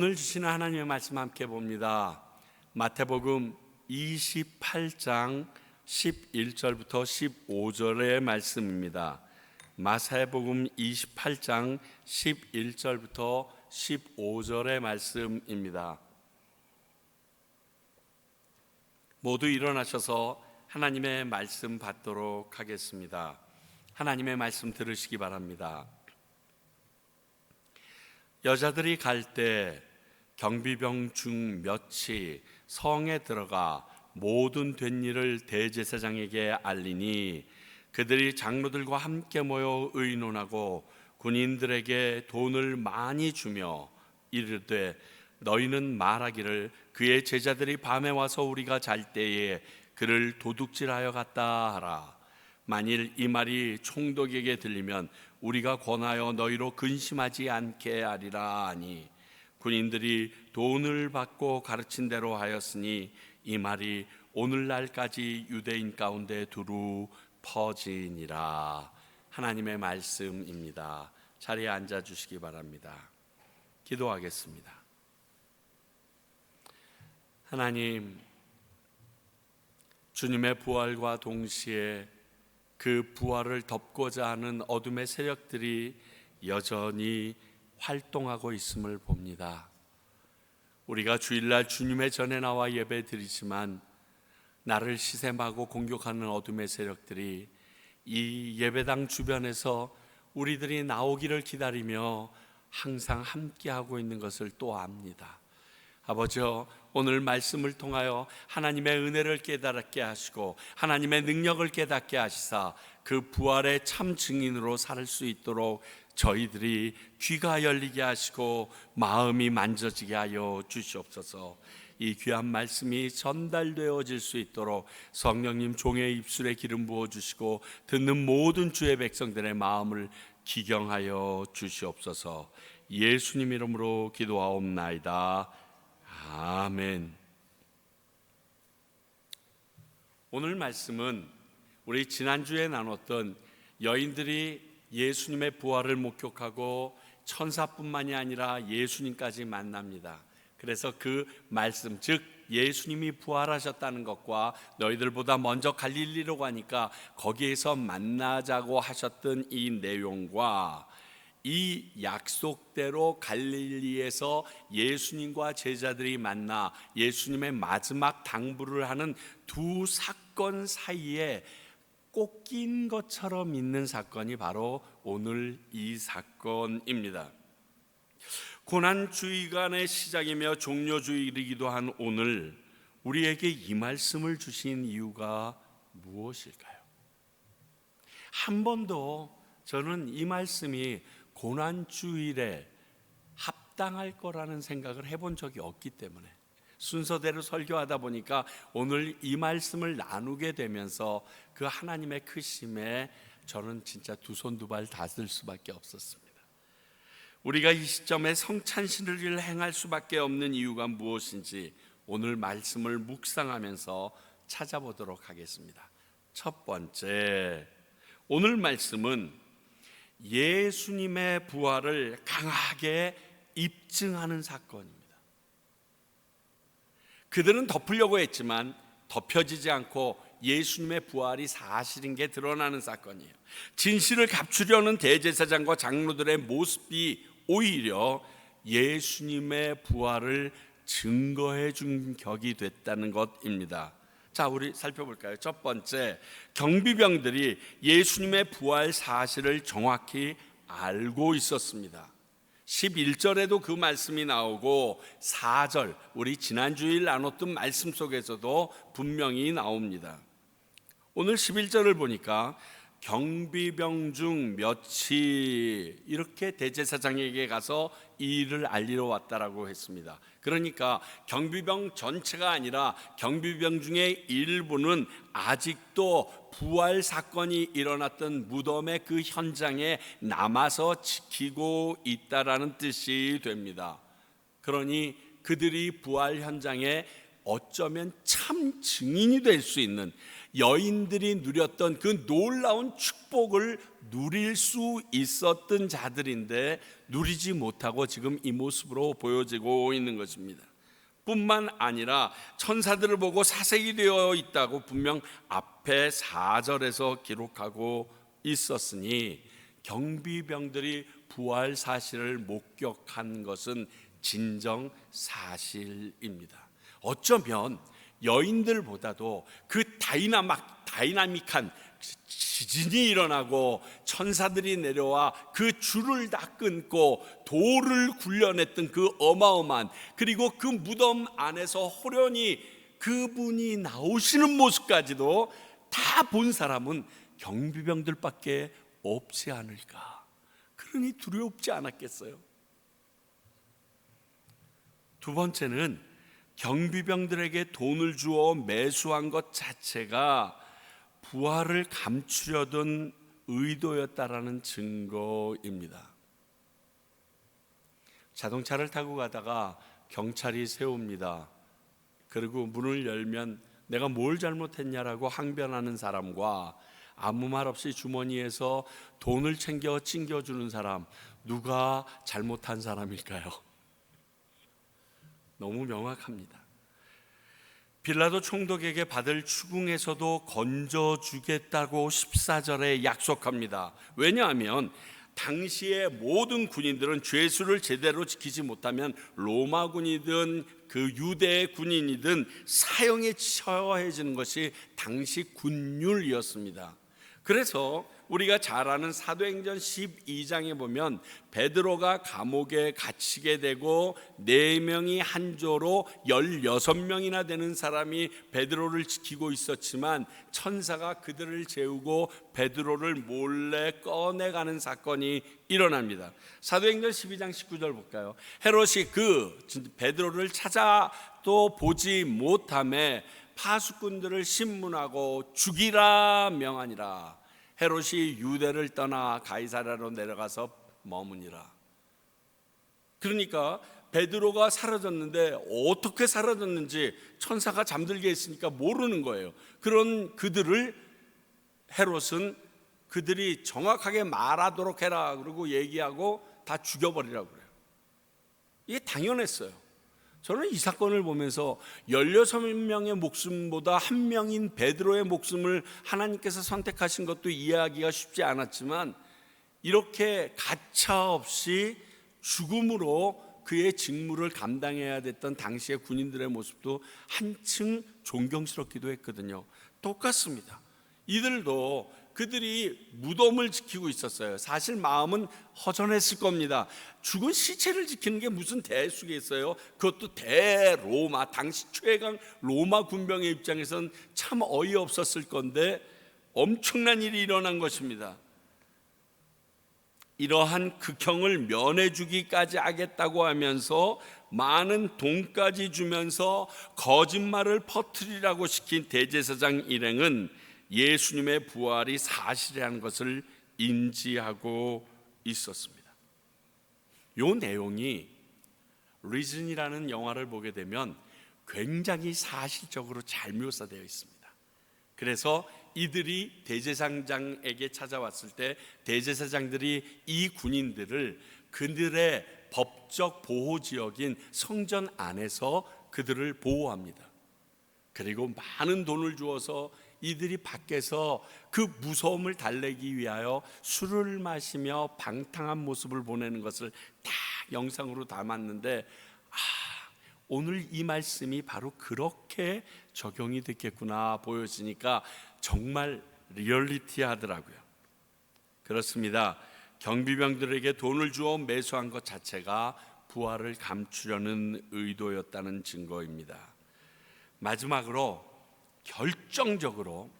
오늘 주시는 하나님의 말씀 함께 봅니다. 마태복음 28장 11절부터 15절의 말씀입니다. 마태복음 28장 11절부터 15절의 말씀입니다. 모두 일어나셔서 하나님의 말씀 받도록 하겠습니다. 하나님의 말씀 들으시기 바랍니다. 여자들이 갈 때 경비병 중 몇이 성에 들어가 모든 된 일을 대제사장에게 알리니 그들이 장로들과 함께 모여 의논하고 군인들에게 돈을 많이 주며 이르되 너희는 말하기를 그의 제자들이 밤에 와서 우리가 잘 때에 그를 도둑질하여 갔다 하라. 만일 이 말이 총독에게 들리면 우리가 권하여 너희로 근심하지 않게 하리라 하니 군인들이 돈을 받고 가르친 대로 하였으니 이 말이 오늘날까지 유대인 가운데 두루 퍼지니라. 하나님의 말씀입니다. 자리에 앉아 주시기 바랍니다. 기도하겠습니다. 하나님, 주님의 부활과 동시에 그 부활을 덮고자 하는 어둠의 세력들이 여전히 활동하고 있음을 봅니다. 우리가 주일날 주님의 전에 나와 예배 드리지만 나를 시샘하고 공격하는 어둠의 세력들이 이 예배당 주변에서 우리들이 나오기를 기다리며 항상 함께하고 있는 것을 또 압니다. 아버지여, 오늘 말씀을 통하여 하나님의 은혜를 깨닫게 하시고 하나님의 능력을 깨닫게 하시사 그 부활의 참 증인으로 살 수 있도록 저희들이 귀가 열리게 하시고 마음이 만져지게 하여 주시옵소서. 이 귀한 말씀이 전달되어질 수 있도록 성령님 종의 입술에 기름 부어주시고 듣는 모든 주의 백성들의 마음을 기경하여 주시옵소서. 예수님 이름으로 기도하옵나이다. 아멘. 오늘 말씀은 우리 지난주에 나눴던 여인들이 예수님의 부활을 목격하고 천사뿐만이 아니라 예수님까지 만납니다. 그래서 그 말씀, 즉 예수님이 부활하셨다는 것과 너희들보다 먼저 갈릴리로 가니까 거기에서 만나자고 하셨던 이 내용과 이 약속대로 갈릴리에서 예수님과 제자들이 만나 예수님의 마지막 당부를 하는 두 사건 사이에 꺾인 것처럼 있는 사건이 바로 오늘 이 사건입니다. 고난주의간의 시작이며 종료주의이기도 한 오늘 우리에게 이 말씀을 주신 이유가 무엇일까요? 한 번도 저는 이 말씀이 고난주일에 합당할 거라는 생각을 해본 적이 없기 때문에 순서대로 설교하다 보니까 오늘 이 말씀을 나누게 되면서 그 하나님의 크심에 저는 진짜 두 손 두 발 다 들 수밖에 없었습니다. 우리가 이 시점에 성찬식을 행할 수밖에 없는 이유가 무엇인지 오늘 말씀을 묵상하면서 찾아보도록 하겠습니다. 첫 번째, 오늘 말씀은 예수님의 부활을 강하게 입증하는 사건입니다. 그들은 덮으려고 했지만 덮여지지 않고 예수님의 부활이 사실인 게 드러나는 사건이에요. 진실을 감추려는 대제사장과 장로들의 모습이 오히려 예수님의 부활을 증거해 준 격이 됐다는 것입니다. 자, 우리 살펴볼까요? 첫 번째, 경비병들이 예수님의 부활 사실을 정확히 알고 있었습니다. 11절에도 그 말씀이 나오고 4절, 우리 지난주일 나눴던 말씀 속에서도 분명히 나옵니다. 오늘 11절을 보니까 경비병 중 몇이 이렇게 대제사장에게 가서 이 일을 알리러 왔다라고 했습니다. 그러니까 경비병 전체가 아니라 경비병 중에 일부는 아직도 부활 사건이 일어났던 무덤의 그 현장에 남아서 지키고 있다라는 뜻이 됩니다. 그러니 그들이 부활 현장에 어쩌면 참 증인이 될 수 있는, 여인들이 누렸던 그 놀라운 축복을 누릴 수 있었던 자들인데 누리지 못하고 지금 이 모습으로 보여지고 있는 것입니다. 뿐만 아니라 천사들을 보고 사색이 되어 있다고 분명 앞에 4절에서 기록하고 있었으니 경비병들이 부활 사실을 목격한 것은 진정 사실입니다. 어쩌면 여인들보다도 그 다이나믹한 지진이 일어나고 천사들이 내려와 그 줄을 다 끊고 돌을 굴려냈던 그 어마어마한, 그리고 그 무덤 안에서 호련히 그분이 나오시는 모습까지도 다 본 사람은 경비병들밖에 없지 않을까. 그러니 두렵지 않았겠어요? 두 번째는 경비병들에게 돈을 주어 매수한 것 자체가 부활을 감추려던 의도였다라는 증거입니다. 자동차를 타고 가다가 경찰이 세웁니다. 그리고 문을 열면 내가 뭘 잘못했냐라고 항변하는 사람과 아무 말 없이 주머니에서 돈을 챙겨주는 사람, 누가 잘못한 사람일까요? 너무 명확합니다. 빌라도 총독에게 받을 추궁에서도 건져주겠다고 14절에 약속합니다. 왜냐하면 당시의 모든 군인들은 죄수를 제대로 지키지 못하면 로마군이든 그 유대 군인이든 사형에 처해지는 것이 당시 군율이었습니다. 그래서 우리가 잘 아는 사도행전 12장에 보면 베드로가 감옥에 갇히게 되고 4명이 한 조로 16명이나 되는 사람이 베드로를 지키고 있었지만 천사가 그들을 재우고 베드로를 몰래 꺼내가는 사건이 일어납니다. 사도행전 12장 19절 볼까요? 헤롯이 그 베드로를 찾아 또 보지 못하매 파수꾼들을 신문하고 죽이라 명하니라. 헤롯이 유대를 떠나 가이사랴로 내려가서 머무니라. 그러니까 베드로가 사라졌는데 어떻게 사라졌는지 천사가 잠들게 했으니까 모르는 거예요. 그런 그들을 헤롯은 그들이 정확하게 말하도록 해라 그러고 얘기하고 다 죽여버리라고 그래요. 이게 당연했어요. 저는 이 사건을 보면서 16명의 목숨보다 한 명인 베드로의 목숨을 하나님께서 선택하신 것도 이해하기가 쉽지 않았지만, 이렇게 가차없이 죽음으로 그의 직무를 감당해야 됐던 당시의 군인들의 모습도 한층 존경스럽기도 했거든요. 똑같습니다. 이들도 그들이 무덤을 지키고 있었어요. 사실 마음은 허전했을 겁니다. 죽은 시체를 지키는 게 무슨 대수겠어요? 그것도 대로마, 당시 최강 로마 군병의 입장에선 참 어이없었을 건데 엄청난 일이 일어난 것입니다. 이러한 극형을 면해주기까지 하겠다고 하면서 많은 돈까지 주면서 거짓말을 퍼뜨리라고 시킨 대제사장 일행은 예수님의 부활이 사실이라는 것을 인지하고 있었습니다. 이 내용이 리즌이라는 영화를 보게 되면 굉장히 사실적으로 잘 묘사되어 있습니다. 그래서 이들이 대제사장에게 찾아왔을 때 대제사장들이 이 군인들을 그들의 법적 보호지역인 성전 안에서 그들을 보호합니다. 그리고 많은 돈을 주어서 이들이 밖에서 그 무서움을 달래기 위하여 술을 마시며 방탕한 모습을 보내는 것을 다 영상으로 담았는데, 오늘 이 말씀이 바로 그렇게 적용이 됐겠구나 보여지니까 정말 리얼리티하더라고요. 그렇습니다. 경비병들에게 돈을 주어 매수한 것 자체가 부활을 감추려는 의도였다는 증거입니다. 마지막으로 결정적으로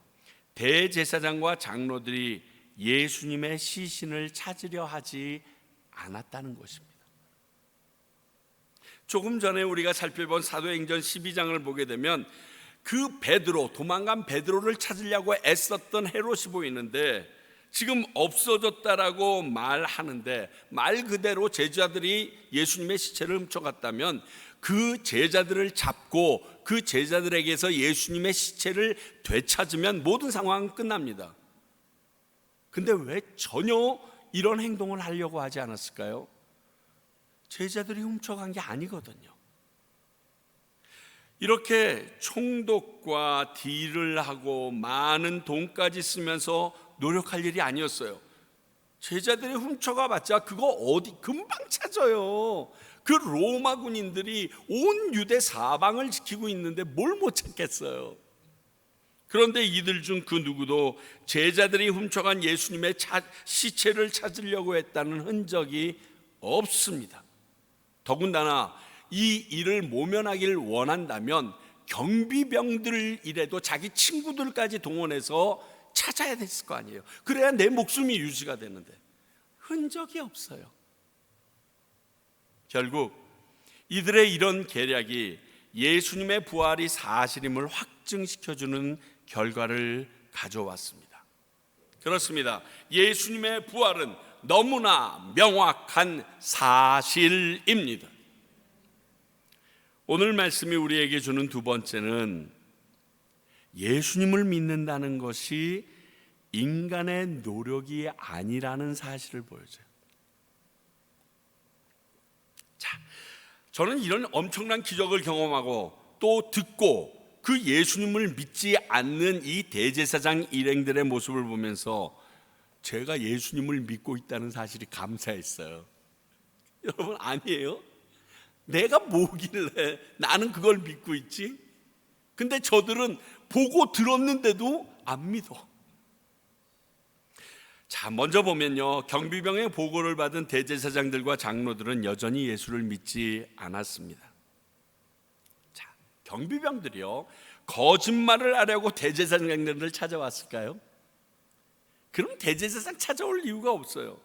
대제사장과 장로들이 예수님의 시신을 찾으려 하지 않았다는 것입니다. 조금 전에 우리가 살펴본 사도행전 12장을 보게 되면 그 베드로, 도망간 베드로를 찾으려고 애썼던 헤롯이 보이는데 지금 없어졌다라고 말하는데, 말 그대로 제자들이 예수님의 시체를 훔쳐갔다면 그 제자들을 잡고 그 제자들에게서 예수님의 시체를 되찾으면 모든 상황은 끝납니다. 근데 왜 전혀 이런 행동을 하려고 하지 않았을까요? 제자들이 훔쳐간 게 아니거든요. 이렇게 총독과 딜을 하고 많은 돈까지 쓰면서 노력할 일이 아니었어요. 제자들이 훔쳐가 봤자 그거 어디 금방 찾아요. 그 로마 군인들이 온 유대 사방을 지키고 있는데 뭘 못 찾겠어요. 그런데 이들 중 그 누구도 제자들이 훔쳐간 예수님의 시체를 찾으려고 했다는 흔적이 없습니다. 더군다나 이 일을 모면하길 원한다면 경비병들이라도 자기 친구들까지 동원해서 찾아야 됐을 거 아니에요. 그래야 내 목숨이 유지가 되는데 흔적이 없어요. 결국 이들의 이런 계략이 예수님의 부활이 사실임을 확증시켜주는 결과를 가져왔습니다. 그렇습니다. 예수님의 부활은 너무나 명확한 사실입니다. 오늘 말씀이 우리에게 주는 두 번째는 예수님을 믿는다는 것이 인간의 노력이 아니라는 사실을 보여줘요. 자, 저는 이런 엄청난 기적을 경험하고 또 듣고 그 예수님을 믿지 않는 이 대제사장 일행들의 모습을 보면서 제가 예수님을 믿고 있다는 사실이 감사했어요. 여러분, 아니에요? 내가 뭐길래 나는 그걸 믿고 있지? 근데 저들은 보고 들었는데도 안 믿어. 자, 먼저 보면요, 경비병의 보고를 받은 대제사장들과 장로들은 여전히 예수를 믿지 않았습니다. 자, 경비병들이요, 거짓말을 하려고 대제사장들을 찾아왔을까요? 그럼 대제사장 찾아올 이유가 없어요.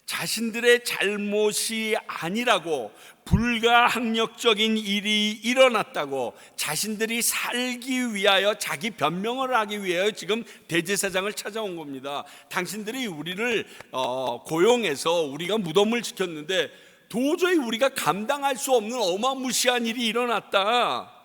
자신들의 잘못이 아니라고, 불가항력적인 일이 일어났다고 자신들이 살기 위하여, 자기 변명을 하기 위하여 지금 대제사장을 찾아온 겁니다. 당신들이 우리를 고용해서 우리가 무덤을 지켰는데 도저히 우리가 감당할 수 없는 어마무시한 일이 일어났다.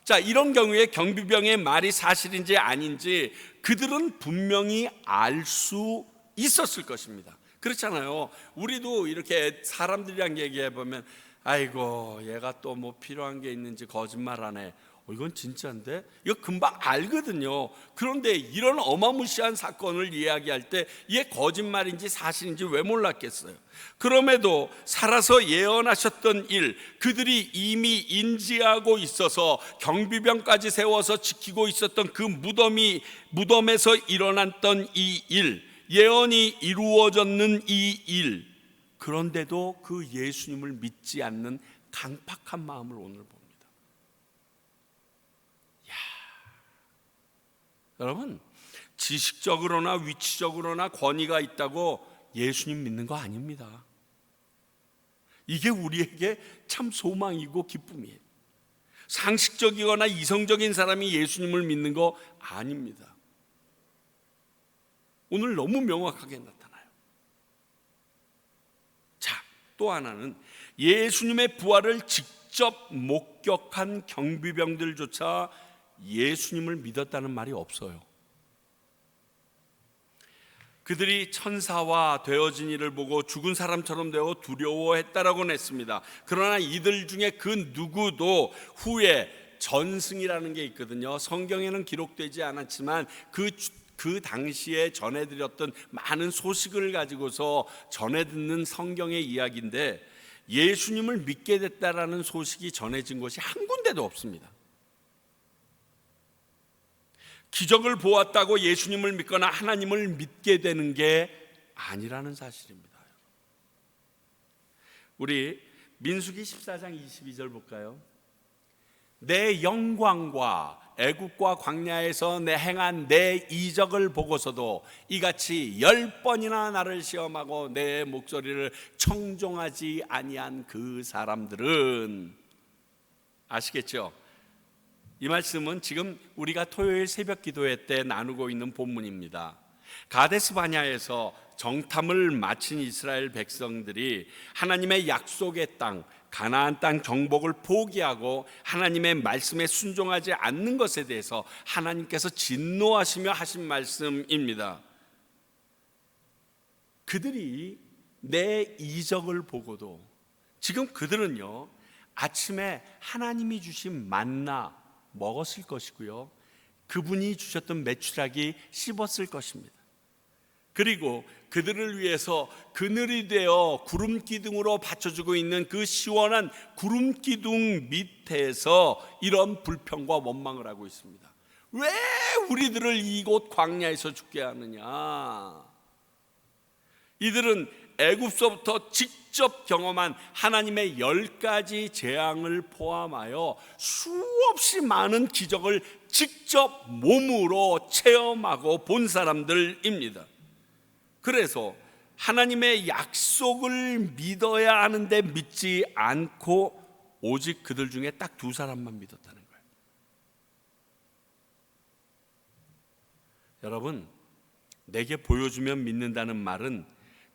자, 이런 경우에 경비병의 말이 사실인지 아닌지 그들은 분명히 알 수 있었을 것입니다. 그렇잖아요. 우리도 이렇게 사람들이랑 얘기해 보면, 아이고 얘가 또 뭐 필요한 게 있는지 거짓말하네. 이건 진짜인데? 이거 금방 알거든요. 그런데 이런 어마무시한 사건을 이야기할 때 이게 거짓말인지 사실인지 왜 몰랐겠어요? 그럼에도 살아서 예언하셨던 일, 그들이 이미 인지하고 있어서 경비병까지 세워서 지키고 있었던 그 무덤에서 일어났던 이 일, 예언이 이루어졌는 이 일, 그런데도 그 예수님을 믿지 않는 강팍한 마음을 오늘 봅니다. 여러분, 지식적으로나 위치적으로나 권위가 있다고 예수님 믿는 거 아닙니다. 이게 우리에게 참 소망이고 기쁨이에요. 상식적이거나 이성적인 사람이 예수님을 믿는 거 아닙니다. 오늘 너무 명확하게 나타나요. 자, 또 하나는 예수님의 부활을 직접 목격한 경비병들조차 예수님을 믿었다는 말이 없어요. 그들이 천사와 되어진 이를 보고 죽은 사람처럼 되어 두려워했다라고는 했습니다. 그러나 이들 중에 그 누구도 후에 전승이라는 게 있거든요. 성경에는 기록되지 않았지만 그 당시에 전해드렸던 많은 소식을 가지고서 전해듣는 성경의 이야기인데, 예수님을 믿게 됐다라는 소식이 전해진 것이 한 군데도 없습니다. 기적을 보았다고 예수님을 믿거나 하나님을 믿게 되는 게 아니라는 사실입니다. 우리 민수기 14장 22절 볼까요? 내 영광과 애국과 광야에서 내 행한 내 이적을 보고서도 이같이 10번이나 나를 시험하고 내 목소리를 청종하지 아니한 그 사람들은, 아시겠죠? 이 말씀은 지금 우리가 토요일 새벽 기도회 때 나누고 있는 본문입니다. 가데스 바냐에서 정탐을 마친 이스라엘 백성들이 하나님의 약속의 땅, 가나안 땅 정복을 포기하고 하나님의 말씀에 순종하지 않는 것에 대해서 하나님께서 진노하시며 하신 말씀입니다. 그들이 내 이적을 보고도, 지금 그들은요 아침에 하나님이 주신 만나 먹었을 것이고요, 그분이 주셨던 메추라기 씹었을 것입니다. 그리고 그들을 위해서 그늘이 되어 구름 기둥으로 받쳐주고 있는 그 시원한 구름 기둥 밑에서 이런 불평과 원망을 하고 있습니다. 왜 우리들을 이곳 광야에서 죽게 하느냐? 이들은 애굽서부터 직접 경험한 하나님의 10가지 재앙을 포함하여 수없이 많은 기적을 직접 몸으로 체험하고 본 사람들입니다. 그래서 하나님의 약속을 믿어야 하는데 믿지 않고 오직 그들 중에 딱 2사람만 믿었다는 거예요. 여러분, 내게 보여주면 믿는다는 말은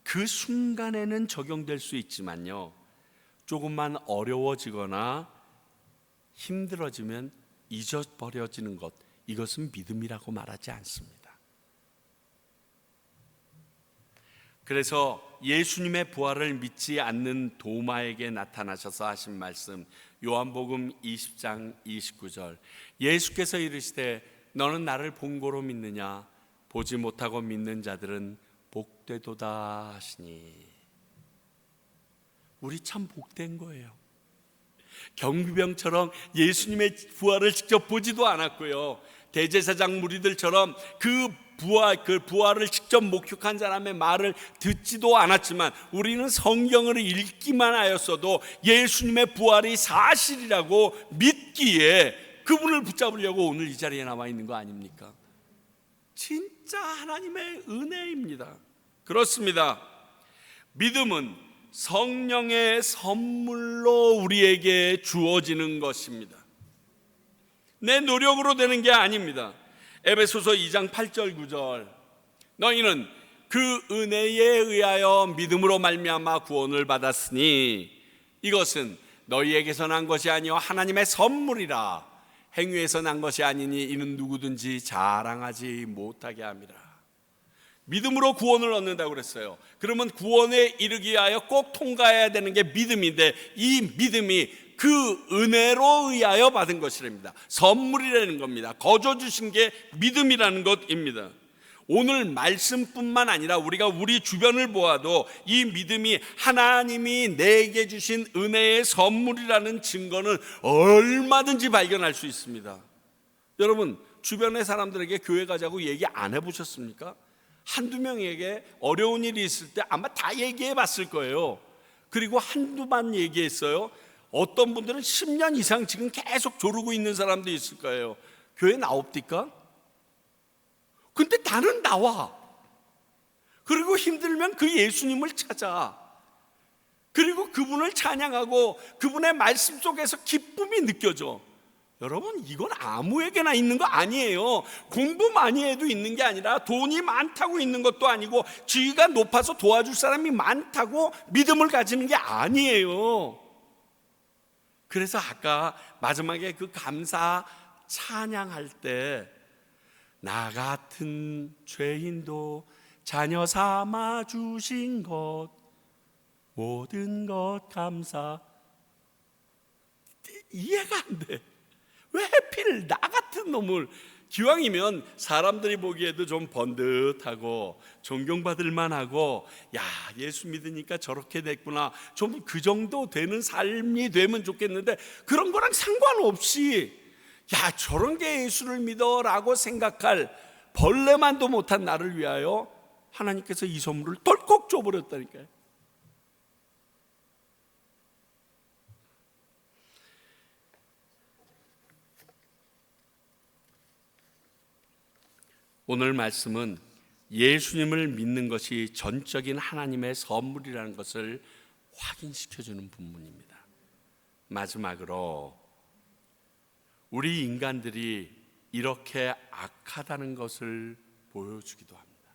그 순간에는 적용될 수 있지만요, 조금만 어려워지거나 힘들어지면 잊어버려지는 것, 이것은 믿음이라고 말하지 않습니다. 그래서 예수님의 부활을 믿지 않는 도마에게 나타나셔서 하신 말씀, 요한복음 20장 29절, 예수께서 이르시되 너는 나를 본고로 믿느냐? 보지 못하고 믿는 자들은 복되도다 하시니. 우리 참 복된 거예요. 경비병처럼 예수님의 부활을 직접 보지도 않았고요, 대제사장 무리들처럼 그 부활을 직접 목격한 사람의 말을 듣지도 않았지만 우리는 성경을 읽기만 하였어도 예수님의 부활이 사실이라고 믿기에 그분을 붙잡으려고 오늘 이 자리에 남아 있는 거 아닙니까? 진짜 하나님의 은혜입니다. 그렇습니다. 믿음은 성령의 선물로 우리에게 주어지는 것입니다. 내 노력으로 되는 게 아닙니다. 에베소서 2장 8절 9절, 너희는 그 은혜에 의하여 믿음으로 말미암아 구원을 받았으니 이것은 너희에게서 난 것이 아니요 하나님의 선물이라. 행위에서 난 것이 아니니 이는 누구든지 자랑하지 못하게 함이라. 믿음으로 구원을 얻는다고 그랬어요. 그러면 구원에 이르기 위하여 꼭 통과해야 되는 게 믿음인데, 이 믿음이 그 은혜로 의하여 받은 것이랍니다. 선물이라는 겁니다. 거저 주신 게 믿음이라는 것입니다. 오늘 말씀뿐만 아니라 우리가 우리 주변을 보아도 이 믿음이 하나님이 내게 주신 은혜의 선물이라는 증거는 얼마든지 발견할 수 있습니다. 여러분, 주변의 사람들에게 교회 가자고 얘기 안 해보셨습니까? 한두 명에게 어려운 일이 있을 때 아마 다 얘기해 봤을 거예요. 그리고 한두번 얘기했어요. 어떤 분들은 10년 이상 지금 계속 조르고 있는 사람도 있을 거예요. 교회 나옵니까? 근데 나는 나와. 그리고 힘들면 그 예수님을 찾아. 그리고 그분을 찬양하고 그분의 말씀 속에서 기쁨이 느껴져. 여러분, 이건 아무에게나 있는 거 아니에요. 공부 많이 해도 있는 게 아니라 돈이 많다고 있는 것도 아니고 지위가 높아서 도와줄 사람이 많다고 믿음을 가지는 게 아니에요. 그래서 아까 마지막에 그 감사 찬양할 때 나 같은 죄인도 자녀 삼아 주신 것 모든 것 감사. 이해가 안 돼. 왜 하필 나 같은 놈을, 기왕이면 사람들이 보기에도 좀 번듯하고 존경받을 만하고, 야, 예수 믿으니까 저렇게 됐구나, 좀 그 정도 되는 삶이 되면 좋겠는데 그런 거랑 상관없이 야, 저런 게 예수를 믿어라고 생각할 벌레만도 못한 나를 위하여 하나님께서 이 선물을 덜컥 줘버렸다니까요. 오늘 말씀은 예수님을 믿는 것이 전적인 하나님의 선물이라는 것을 확인시켜주는 본문입니다. 마지막으로 우리 인간들이 이렇게 악하다는 것을 보여주기도 합니다.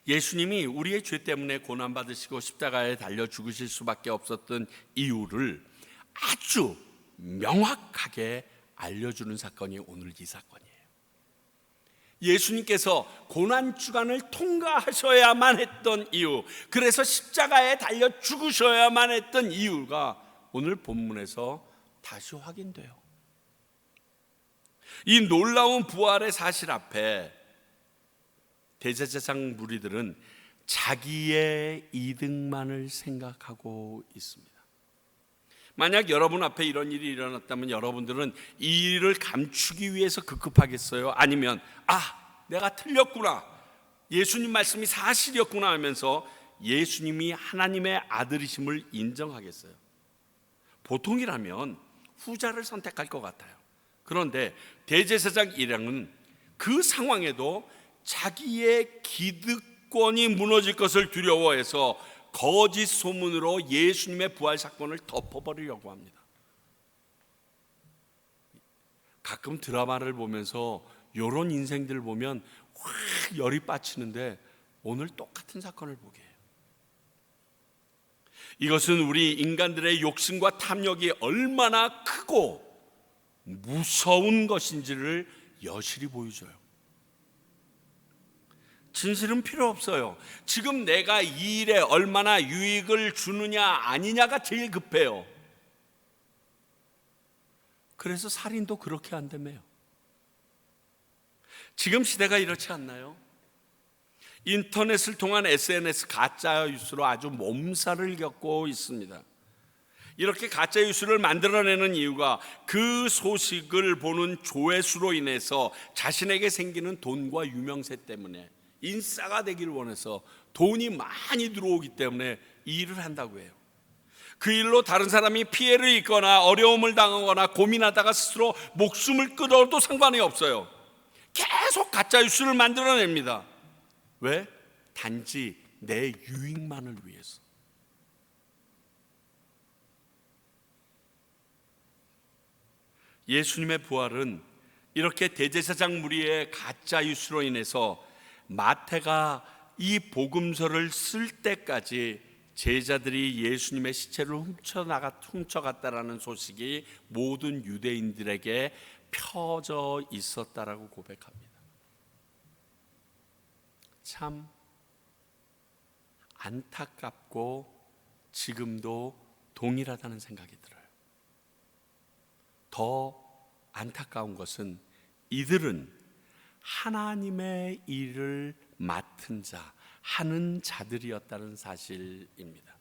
예수님이 우리의 죄 때문에 고난받으시고 십자가에 달려 죽으실 수밖에 없었던 이유를 아주 명확하게 알려주는 사건이 오늘 이 사건이에요. 예수님께서 고난주간을 통과하셔야만 했던 이유, 그래서 십자가에 달려 죽으셔야만 했던 이유가 오늘 본문에서 다시 확인돼요. 이 놀라운 부활의 사실 앞에 대제사장 무리들은 자기의 이득만을 생각하고 있습니다. 만약 여러분 앞에 이런 일이 일어났다면 여러분들은 이 일을 감추기 위해서 급급하겠어요? 아니면 내가 틀렸구나, 예수님 말씀이 사실이었구나 하면서 예수님이 하나님의 아들이심을 인정하겠어요? 보통이라면 후자를 선택할 것 같아요. 그런데 대제사장 일행은 그 상황에도 자기의 기득권이 무너질 것을 두려워해서 거짓 소문으로 예수님의 부활 사건을 덮어버리려고 합니다. 가끔 드라마를 보면서 이런 인생들 보면 확 열이 빠치는데 오늘 똑같은 사건을 보게 해요. 이것은 우리 인간들의 욕심과 탐욕이 얼마나 크고 무서운 것인지를 여실히 보여줘요. 진실은 필요 없어요. 지금 내가 이 일에 얼마나 유익을 주느냐 아니냐가 제일 급해요. 그래서 살인도 그렇게 한다며요. 지금 시대가 이렇지 않나요? 인터넷을 통한 SNS 가짜 뉴스로 아주 몸살을 겪고 있습니다. 이렇게 가짜 뉴스를 만들어내는 이유가 그 소식을 보는 조회수로 인해서 자신에게 생기는 돈과 유명세 때문에, 인싸가 되기를 원해서 돈이 많이 들어오기 때문에 이 일을 한다고 해요. 그 일로 다른 사람이 피해를 입거나 어려움을 당하거나 고민하다가 스스로 목숨을 끊어도 상관이 없어요. 계속 가짜 뉴스를 만들어냅니다. 왜? 단지 내 유익만을 위해서. 예수님의 부활은 이렇게 대제사장 무리의 가짜 뉴스로 인해서 마태가 이 복음서를 쓸 때까지 제자들이 예수님의 시체를 훔쳐갔다라는 소식이 모든 유대인들에게 펴져 있었다라고 고백합니다. 참 안타깝고 지금도 동일하다는 생각이 들어요. 더 안타까운 것은 이들은 하나님의 일을 맡은 자, 하는 자들이었다는 사실입니다.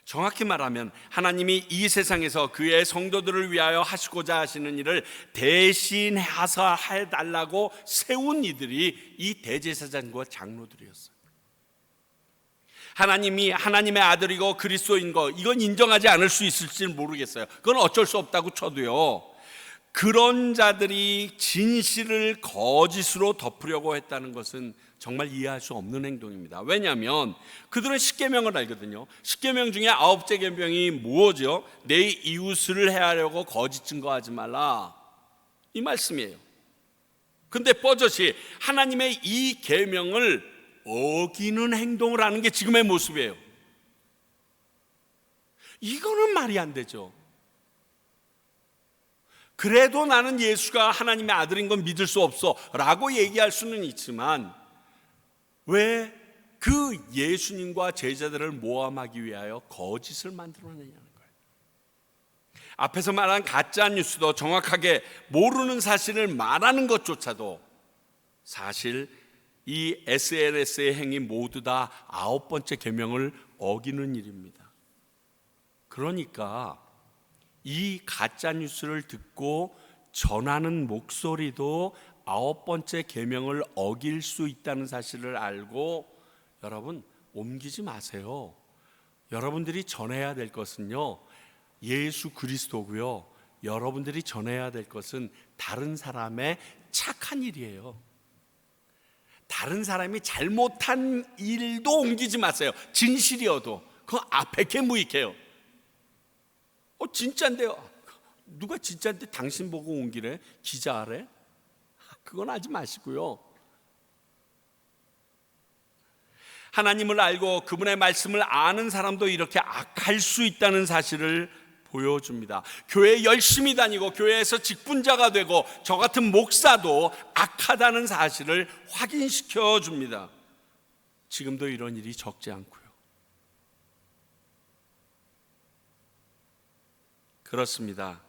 정확히 말하면 하나님이 이 세상에서 그의 성도들을 위하여 하시고자 하시는 일을 대신해서 해달라고 세운 이들이 이 대제사장과 장로들이었어요. 하나님이 하나님의 아들이고 그리스도인 거, 이건 인정하지 않을 수 있을지는 모르겠어요. 그건 어쩔 수 없다고 쳐도요, 그런 자들이 진실을 거짓으로 덮으려고 했다는 것은 정말 이해할 수 없는 행동입니다. 왜냐하면 그들은 십계명을 알거든요. 십계명 중에 9째 계명이 뭐죠? 내 이웃을 해하려고 거짓 증거하지 말라, 이 말씀이에요. 근데 버젓이 하나님의 이 계명을 어기는 행동을 하는 게 지금의 모습이에요. 이거는 말이 안 되죠. 그래도 나는 예수가 하나님의 아들인 건 믿을 수 없어 라고 얘기할 수는 있지만, 왜 그 예수님과 제자들을 모함하기 위하여 거짓을 만들어내냐는 거예요. 앞에서 말한 가짜 뉴스도 정확하게 모르는 사실을 말하는 것조차도 사실 이 SNS의 행위 모두 다 9번째 계명을 어기는 일입니다. 그러니까 이 가짜 뉴스를 듣고 전하는 목소리도 9번째 계명을 어길 수 있다는 사실을 알고 여러분 옮기지 마세요. 여러분들이 전해야 될 것은요, 예수 그리스도고요. 여러분들이 전해야 될 것은 다른 사람의 착한 일이에요. 다른 사람이 잘못한 일도 옮기지 마세요. 진실이어도 그거 백해 무익해요. 진짜인데요. 누가 진짜인데 당신 보고 옮기래? 기자하래? 그건 하지 마시고요. 하나님을 알고 그분의 말씀을 아는 사람도 이렇게 악할 수 있다는 사실을 보여줍니다. 교회 열심히 다니고 교회에서 직분자가 되고 저 같은 목사도 악하다는 사실을 확인시켜 줍니다. 지금도 이런 일이 적지 않고요. 그렇습니다.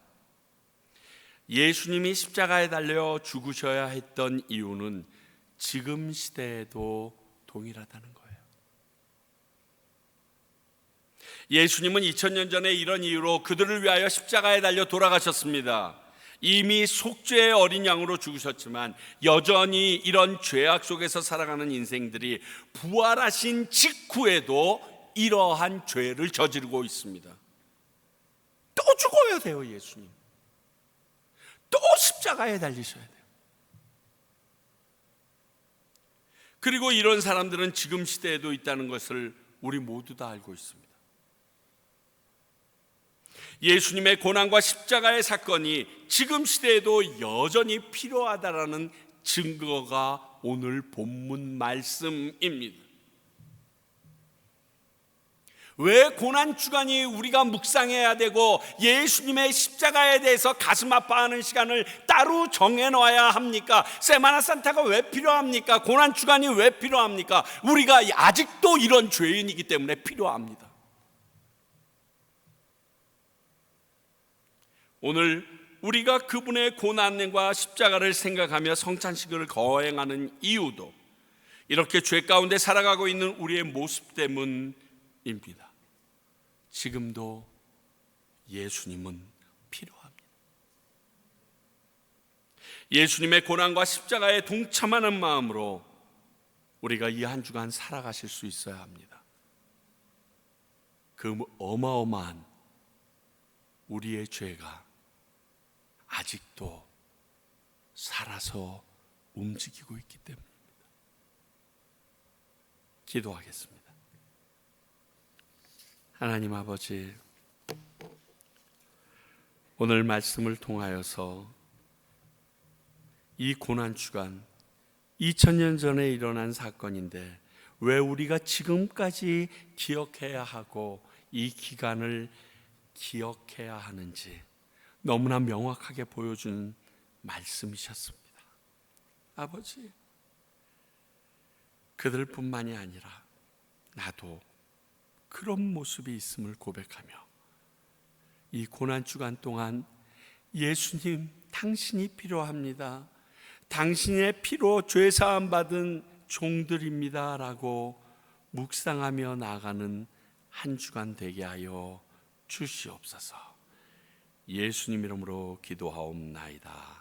예수님이 십자가에 달려 죽으셔야 했던 이유는 지금 시대에도 동일하다는 거예요. 예수님은 2000년 전에 이런 이유로 그들을 위하여 십자가에 달려 돌아가셨습니다. 이미 속죄의 어린 양으로 죽으셨지만 여전히 이런 죄악 속에서 살아가는 인생들이 부활하신 직후에도 이러한 죄를 저지르고 있습니다. 또 죽어야 돼요. 예수님 또 십자가에 달리셔야 돼요. 그리고 이런 사람들은 지금 시대에도 있다는 것을 우리 모두 다 알고 있습니다. 예수님의 고난과 십자가의 사건이 지금 시대에도 여전히 필요하다라는 증거가 오늘 본문 말씀입니다. 왜 고난주간이 우리가 묵상해야 되고 예수님의 십자가에 대해서 가슴 아파하는 시간을 따로 정해놔야 합니까? 세마나 산타가 왜 필요합니까? 고난주간이 왜 필요합니까? 우리가 아직도 이런 죄인이기 때문에 필요합니다. 오늘 우리가 그분의 고난과 십자가를 생각하며 성찬식을 거행하는 이유도 이렇게 죄 가운데 살아가고 있는 우리의 모습 때문입니다. 지금도 예수님은 필요합니다. 예수님의 고난과 십자가에 동참하는 마음으로 우리가 이 한 주간 살아가실 수 있어야 합니다. 그 어마어마한 우리의 죄가 아직도 살아서 움직이고 있기 때문입니다. 기도하겠습니다. 하나님 아버지, 오늘 말씀을 통하여서 이 고난주간 2000년 전에 일어난 사건인데 왜 우리가 지금까지 기억해야 하고 이 기간을 기억해야 하는지 너무나 명확하게 보여준 말씀이셨습니다. 아버지, 그들뿐만이 아니라 나도 그런 모습이 있음을 고백하며 이 고난주간 동안 예수님, 당신이 필요합니다. 당신의 피로 죄사함 받은 종들입니다 라고 묵상하며 나아가는 한 주간 되게 하여 주시옵소서. 예수님 이름으로 기도하옵나이다.